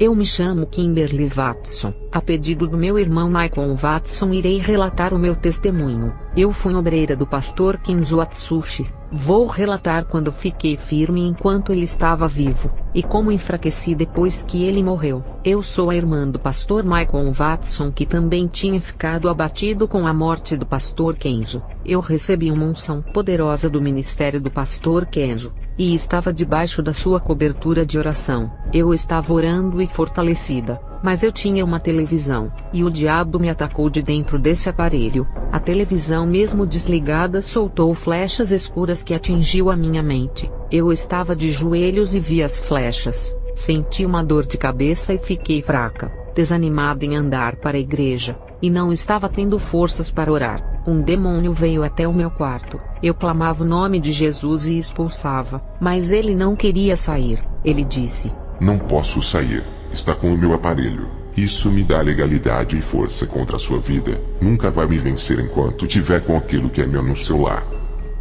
Eu me chamo Kimberly Watson. A pedido do meu irmão Michael Watson, irei relatar o meu testemunho. Eu fui obreira do pastor Kenzo Atsushi. Vou relatar quando fiquei firme enquanto ele estava vivo, e como enfraqueci depois que ele morreu. Eu sou a irmã do pastor Michael Watson, que também tinha ficado abatido com a morte do pastor Kenzo. Eu recebi uma unção poderosa do ministério do pastor Kenzo, e estava debaixo da sua cobertura de oração. Eu estava orando e fortalecida, mas eu tinha uma televisão, e o diabo me atacou de dentro desse aparelho. A televisão, mesmo desligada, soltou flechas escuras que atingiu a minha mente. Eu estava de joelhos e vi as flechas. Senti uma dor de cabeça e fiquei fraca, desanimada em andar para a igreja, e não estava tendo forças para orar. Um demônio veio até o meu quarto. Eu clamava o nome de Jesus e expulsava, mas ele não queria sair. Ele disse: "Não posso sair. Está com o meu aparelho. Isso me dá legalidade e força contra a sua vida. Nunca vai me vencer enquanto tiver com aquilo que é meu no seu lar."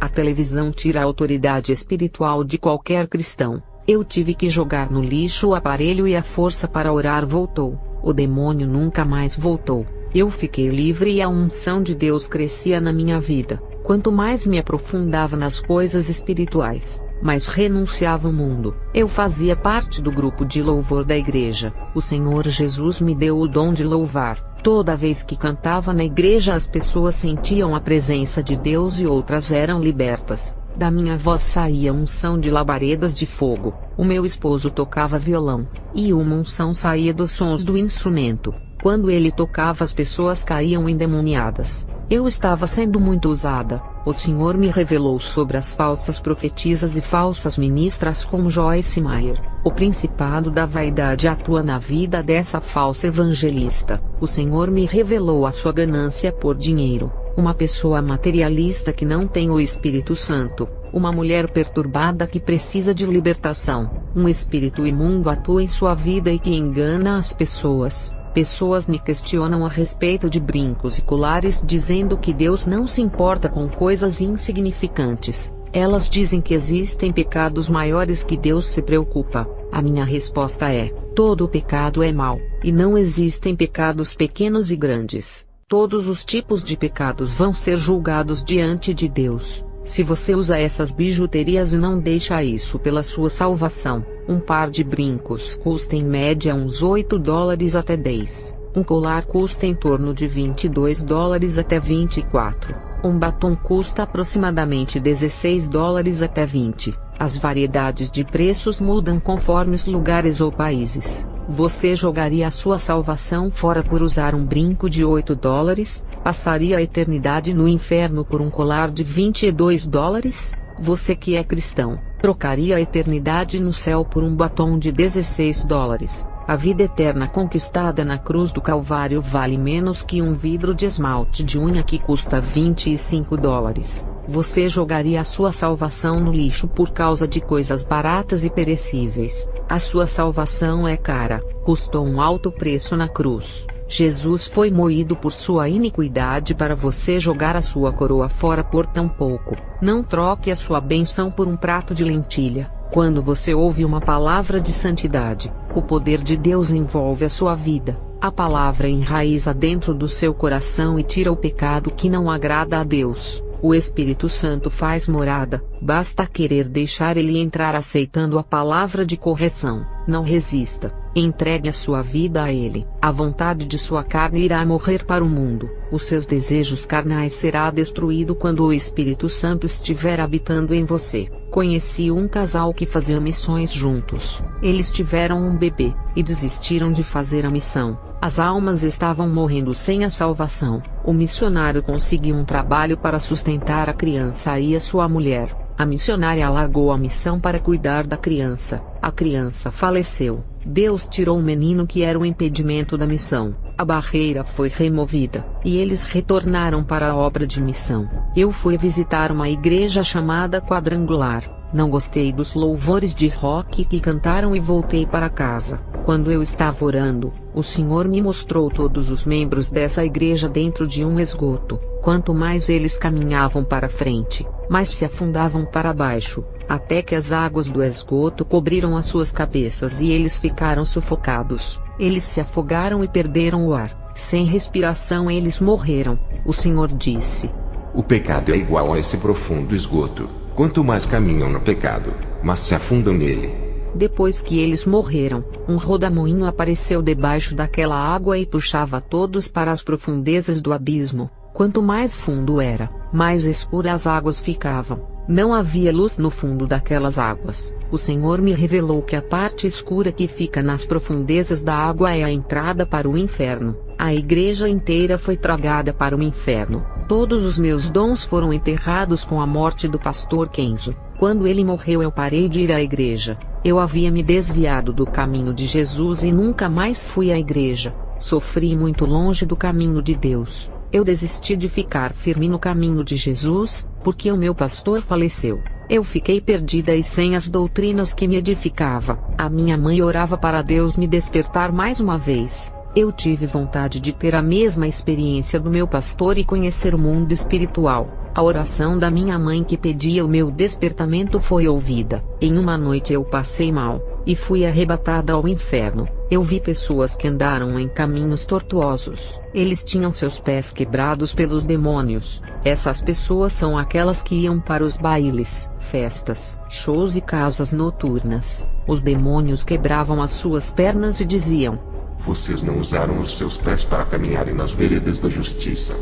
A televisão tira a autoridade espiritual de qualquer cristão. Eu tive que jogar no lixo o aparelho e a força para orar voltou. O demônio nunca mais voltou. Eu fiquei livre e a unção de Deus crescia na minha vida. Quanto mais me aprofundava nas coisas espirituais, mais renunciava ao mundo. Eu fazia parte do grupo de louvor da igreja. O Senhor Jesus me deu o dom de louvar. Toda vez que cantava na igreja, as pessoas sentiam a presença de Deus e outras eram libertas. Da minha voz saía unção de labaredas de fogo. O meu esposo tocava violão, e uma unção saía dos sons do instrumento. Quando ele tocava, as pessoas caíam endemoniadas. Eu estava sendo muito usada. O Senhor me revelou sobre as falsas profetisas e falsas ministras como Joyce Meyer. O principado da vaidade atua na vida dessa falsa evangelista. O Senhor me revelou a sua ganância por dinheiro. Uma pessoa materialista que não tem o Espírito Santo. Uma mulher perturbada que precisa de libertação. Um espírito imundo atua em sua vida e que engana as pessoas. Pessoas me questionam a respeito de brincos e colares, dizendo que Deus não se importa com coisas insignificantes. Elas dizem que existem pecados maiores que Deus se preocupa. A minha resposta é: todo pecado é mau, e não existem pecados pequenos e grandes. Todos os tipos de pecados vão ser julgados diante de Deus. Se você usa essas bijuterias e não deixa isso pela sua salvação, um par de brincos custa em média uns $8 até 10. Um colar custa em torno de $22 até 24. Um batom custa aproximadamente $16 até 20. As variedades de preços mudam conforme os lugares ou países. Você jogaria a sua salvação fora por usar um brinco de $8? Passaria a eternidade no inferno por um colar de $22? Você que é cristão, trocaria a eternidade no céu por um batom de $16? A vida eterna conquistada na cruz do Calvário vale menos que um vidro de esmalte de unha que custa $25. Você jogaria a sua salvação no lixo por causa de coisas baratas e perecíveis. A sua salvação é cara, custou um alto preço na cruz. Jesus foi moído por sua iniquidade para você jogar a sua coroa fora por tão pouco. Não troque a sua bênção por um prato de lentilha. Quando você ouve uma palavra de santidade, o poder de Deus envolve a sua vida. A palavra enraiza dentro do seu coração e tira o pecado que não agrada a Deus. O Espírito Santo faz morada, basta querer deixar ele entrar aceitando a palavra de correção. Não resista, entregue a sua vida a ele. A vontade de sua carne irá morrer para o mundo. Os seus desejos carnais será destruído quando o Espírito Santo estiver habitando em você. Conheci um casal que fazia missões juntos. Eles tiveram um bebê, e desistiram de fazer a missão. As almas estavam morrendo sem a salvação. O missionário conseguiu um trabalho para sustentar a criança e a sua mulher. A missionária largou a missão para cuidar da criança. A criança faleceu. Deus tirou o menino que era o impedimento da missão. A barreira foi removida, e eles retornaram para a obra de missão. Eu fui visitar uma igreja chamada Quadrangular. Não gostei dos louvores de rock que cantaram e voltei para casa. Quando eu estava orando, o Senhor me mostrou todos os membros dessa igreja dentro de um esgoto. Quanto mais eles caminhavam para frente, mais se afundavam para baixo. até que as águas do esgoto cobriram as suas cabeças e eles ficaram sufocados. Eles se afogaram e perderam o ar. Sem respiração eles morreram. O Senhor disse: o pecado é igual a esse profundo esgoto. Quanto mais caminham no pecado, mais se afundam nele. Depois que eles morreram, um rodamoinho apareceu debaixo daquela água e puxava todos para as profundezas do abismo. Quanto mais fundo era, mais escuras as águas ficavam. Não havia luz no fundo daquelas águas. O Senhor me revelou que a parte escura que fica nas profundezas da água é a entrada para o inferno. A igreja inteira foi tragada para o inferno. Todos os meus dons foram enterrados com a morte do pastor Kenzo. Quando ele morreu eu parei de ir à igreja. Eu havia me desviado do caminho de Jesus e nunca mais fui à igreja. Sofri muito longe do caminho de Deus. Eu desisti de ficar firme no caminho de Jesus, porque o meu pastor faleceu. Eu fiquei perdida e sem as doutrinas que me edificava. A minha mãe orava para Deus me despertar mais uma vez. Eu tive vontade de ter a mesma experiência do meu pastor e conhecer o mundo espiritual. A oração da minha mãe que pedia o meu despertamento foi ouvida. Em uma noite eu passei mal, e fui arrebatada ao inferno. Eu vi pessoas que andaram em caminhos tortuosos. Eles tinham seus pés quebrados pelos demônios. Essas pessoas são aquelas que iam para os bailes, festas, shows e casas noturnas. Os demônios quebravam as suas pernas e diziam: vocês não usaram os seus pés para caminharem nas veredas da justiça.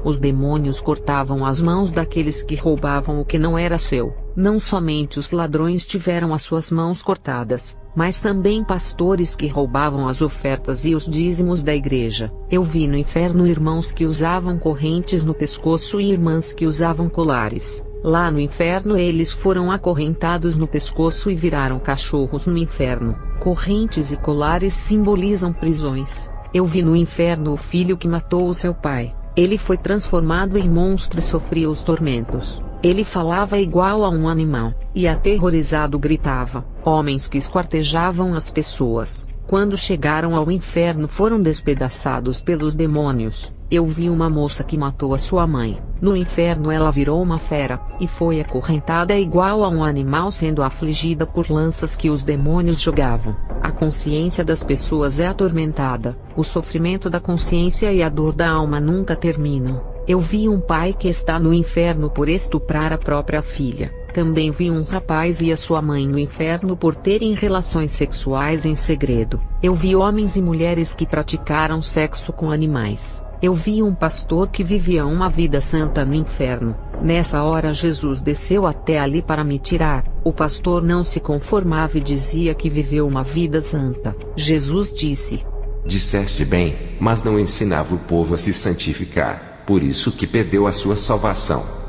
Os demônios cortavam as mãos daqueles que roubavam o que não era seu. Não somente os ladrões tiveram as suas mãos cortadas, mas também pastores que roubavam as ofertas e os dízimos da igreja. Eu vi no inferno irmãos que usavam correntes no pescoço e irmãs que usavam colares. Lá no inferno eles foram acorrentados no pescoço e viraram cachorros no inferno. Correntes e colares simbolizam prisões. Eu vi no inferno o filho que matou o seu pai. Ele foi transformado em monstro e sofria os tormentos. Ele falava igual a um animal, e aterrorizado gritava. Homens que esquartejavam as pessoas, quando chegaram ao inferno foram despedaçados pelos demônios. Eu vi uma moça que matou a sua mãe. No inferno ela virou uma fera, e foi acorrentada igual a um animal sendo afligida por lanças que os demônios jogavam. A consciência das pessoas é atormentada. O sofrimento da consciência e a dor da alma nunca terminam. Eu vi um pai que está no inferno por estuprar a própria filha. Também vi um rapaz e a sua mãe no inferno por terem relações sexuais em segredo. Eu vi homens e mulheres que praticaram sexo com animais. Eu vi um pastor que vivia uma vida santa no inferno. Nessa hora Jesus desceu até ali para me tirar. O pastor não se conformava e dizia que viveu uma vida santa. Jesus disse: disseste bem, mas não ensinava o povo a se santificar, por isso que perdeu a sua salvação.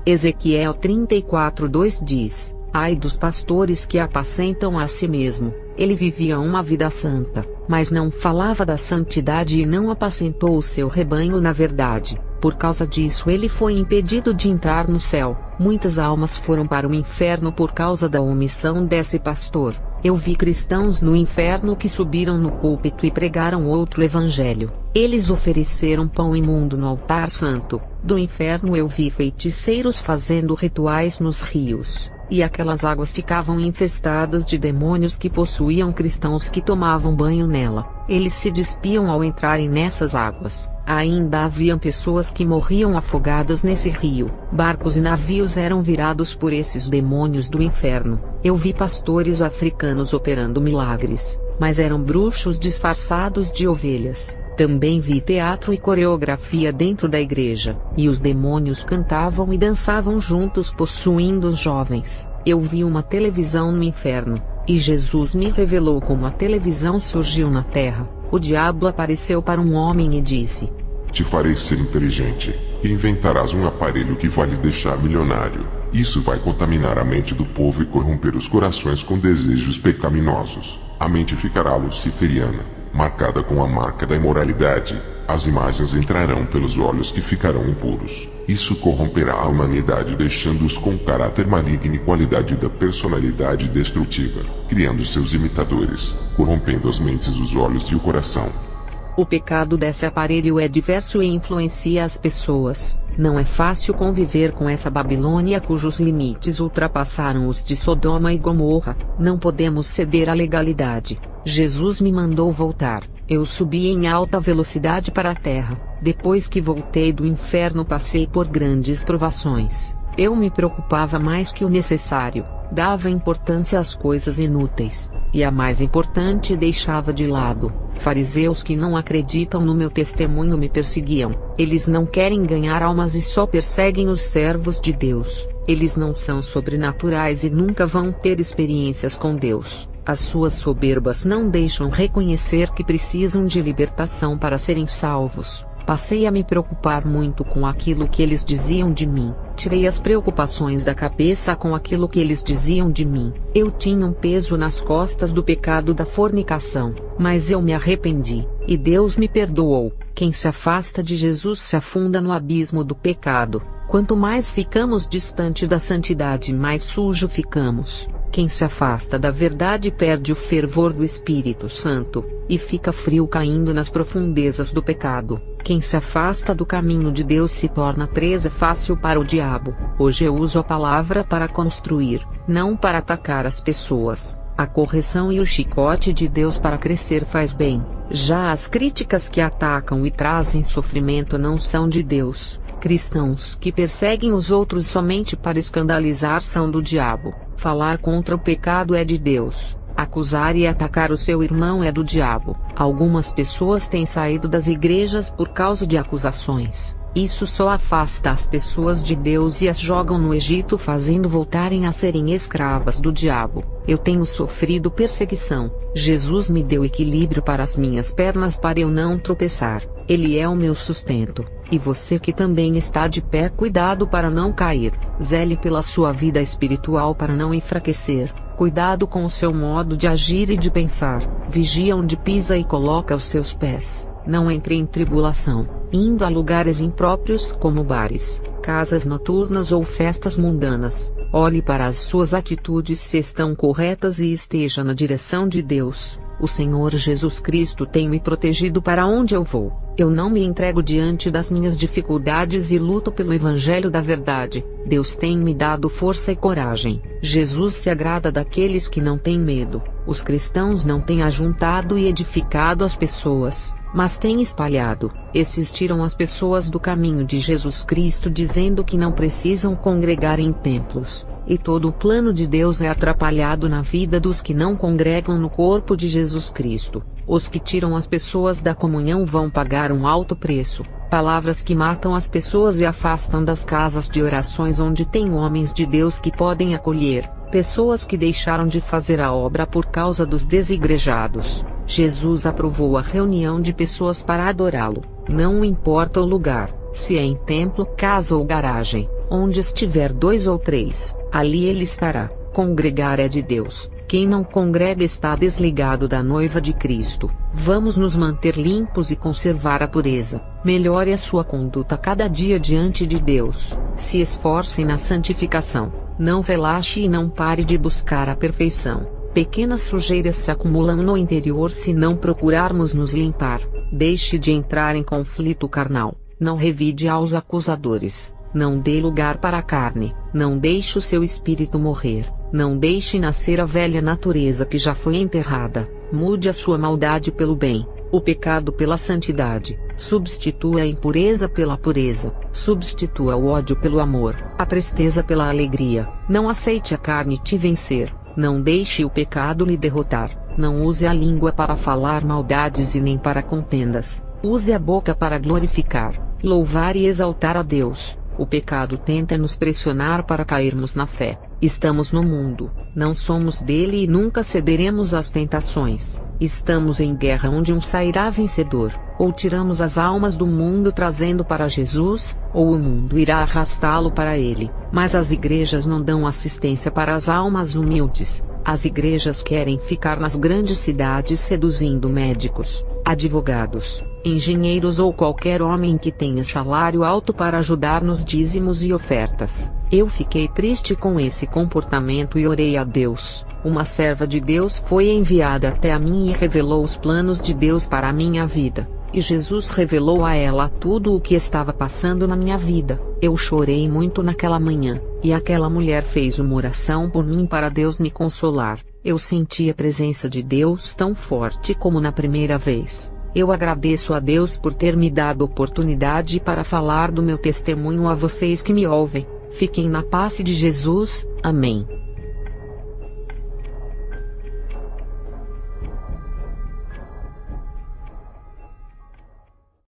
Ezequiel 34:2 diz: ai dos pastores que apacentam a si mesmo. Ele vivia uma vida santa, mas não falava da santidade e não apacentou o seu rebanho na verdade. Por causa disso ele foi impedido de entrar no céu. Muitas almas foram para o inferno por causa da omissão desse pastor. Eu vi cristãos no inferno que subiram no púlpito e pregaram outro evangelho. Eles ofereceram pão imundo no altar santo. Do inferno eu vi feiticeiros fazendo rituais nos rios, e aquelas águas ficavam infestadas de demônios que possuíam cristãos que tomavam banho nela. Eles se despiam ao entrarem nessas águas. Ainda haviam pessoas que morriam afogadas nesse rio. Barcos e navios eram virados por esses demônios do inferno. Eu vi pastores africanos operando milagres, mas eram bruxos disfarçados de ovelhas. Também vi teatro e coreografia dentro da igreja, e os demônios cantavam e dançavam juntos possuindo os jovens. Eu vi uma televisão no inferno, e Jesus me revelou como a televisão surgiu na terra. O diabo apareceu para um homem e disse: te farei ser inteligente, e inventarás um aparelho que vai lhe deixar milionário. Isso vai contaminar a mente do povo e corromper os corações com desejos pecaminosos. A mente ficará luciferiana, marcada com a marca da imoralidade. As imagens entrarão pelos olhos que ficarão impuros. Isso corromperá a humanidade, deixando-os com caráter maligno e qualidade da personalidade destrutiva, criando seus imitadores, corrompendo as mentes, os olhos e o coração. O pecado desse aparelho é diverso e influencia as pessoas. Não é fácil conviver com essa Babilônia cujos limites ultrapassaram os de Sodoma e Gomorra. Não podemos ceder à legalidade. Jesus me mandou voltar. Eu subi em alta velocidade para a terra. Depois que voltei do inferno, passei por grandes provações. Eu me preocupava mais que o necessário, dava importância às coisas inúteis, e a mais importante deixava de lado. Fariseus que não acreditam no meu testemunho me perseguiam. Eles não querem ganhar almas e só perseguem os servos de Deus. Eles não são sobrenaturais e nunca vão ter experiências com Deus. As suas soberbas não deixam reconhecer que precisam de libertação para serem salvos. Passei a me preocupar muito com aquilo que eles diziam de mim. Tirei as preocupações da cabeça com aquilo que eles diziam de mim. Eu tinha um peso nas costas do pecado da fornicação, mas eu me arrependi, e Deus me perdoou. Quem se afasta de Jesus se afunda no abismo do pecado. Quanto mais ficamos distante da santidade, mais sujo ficamos. Quem se afasta da verdade perde o fervor do Espírito Santo, e fica frio caindo nas profundezas do pecado. Quem se afasta do caminho de Deus se torna presa fácil para o diabo. Hoje eu uso a palavra para construir, não para atacar as pessoas. A correção e o chicote de Deus para crescer faz bem. Já as críticas que atacam e trazem sofrimento não são de Deus. Cristãos que perseguem os outros somente para escandalizar são do diabo. Falar contra o pecado é de Deus. Acusar e atacar o seu irmão é do diabo. Algumas pessoas têm saído das igrejas por causa de acusações. Isso só afasta as pessoas de Deus e as jogam no Egito, fazendo voltarem a serem escravas do diabo. Eu tenho sofrido perseguição. Jesus me deu equilíbrio para as minhas pernas para eu não tropeçar. Ele é o meu sustento. E você que também está de pé, cuidado para não cair. Zele pela sua vida espiritual para não enfraquecer. Cuidado com o seu modo de agir e de pensar. Vigia onde pisa e coloca os seus pés. Não entre em tribulação, indo a lugares impróprios como bares, casas noturnas ou festas mundanas. Olhe para as suas atitudes se estão corretas e esteja na direção de Deus. O Senhor Jesus Cristo tem me protegido para onde eu vou. Eu não me entrego diante das minhas dificuldades e luto pelo Evangelho da verdade. Deus tem me dado força e coragem. Jesus se agrada daqueles que não têm medo. Os cristãos não têm ajuntado e edificado as pessoas, mas têm espalhado. Esses tiram as pessoas do caminho de Jesus Cristo, dizendo que não precisam congregar em templos. E todo o plano de Deus é atrapalhado na vida dos que não congregam no corpo de Jesus Cristo. Os que tiram as pessoas da comunhão vão pagar um alto preço. Palavras que matam as pessoas e afastam das casas de orações onde tem homens de Deus que podem acolher. Pessoas que deixaram de fazer a obra por causa dos desigrejados. Jesus aprovou a reunião de pessoas para adorá-lo. Não importa o lugar, se é em templo, casa ou garagem. Onde estiver 2 ou 3, ali ele estará. Congregar é de Deus. Quem não congrega está desligado da noiva de Cristo. Vamos nos manter limpos e conservar a pureza. Melhore a sua conduta cada dia diante de Deus. Se esforce na santificação. Não relaxe e não pare de buscar a perfeição. Pequenas sujeiras se acumulam no interior se não procurarmos nos limpar. Deixe de entrar em conflito carnal. Não revide aos acusadores. Não dê lugar para a carne. Não deixe o seu espírito morrer. Não deixe nascer a velha natureza que já foi enterrada. Mude a sua maldade pelo bem, o pecado pela santidade. Substitua a impureza pela pureza. Substitua o ódio pelo amor, a tristeza pela alegria. Não aceite a carne te vencer. Não deixe o pecado lhe derrotar. Não use a língua para falar maldades e nem para contendas. Use a boca para glorificar, louvar e exaltar a Deus. O pecado tenta nos pressionar para cairmos na fé. Estamos no mundo, não somos dele e nunca cederemos às tentações. Estamos em guerra onde um sairá vencedor. Ou tiramos as almas do mundo trazendo para Jesus, ou o mundo irá arrastá-lo para ele. Mas as igrejas não dão assistência para as almas humildes. As igrejas querem ficar nas grandes cidades seduzindo médicos, advogados, engenheiros ou qualquer homem que tenha salário alto para ajudar nos dízimos e ofertas. Eu fiquei triste com esse comportamento e orei a Deus. Uma serva de Deus foi enviada até a mim e revelou os planos de Deus para a minha vida. e Jesus revelou a ela tudo o que estava passando na minha vida. Eu chorei muito naquela manhã, e aquela mulher fez uma oração por mim para Deus me consolar. Eu senti a presença de Deus tão forte como na primeira vez. Eu agradeço a Deus por ter me dado oportunidade para falar do meu testemunho a vocês que me ouvem. Fiquem na paz de Jesus. Amém.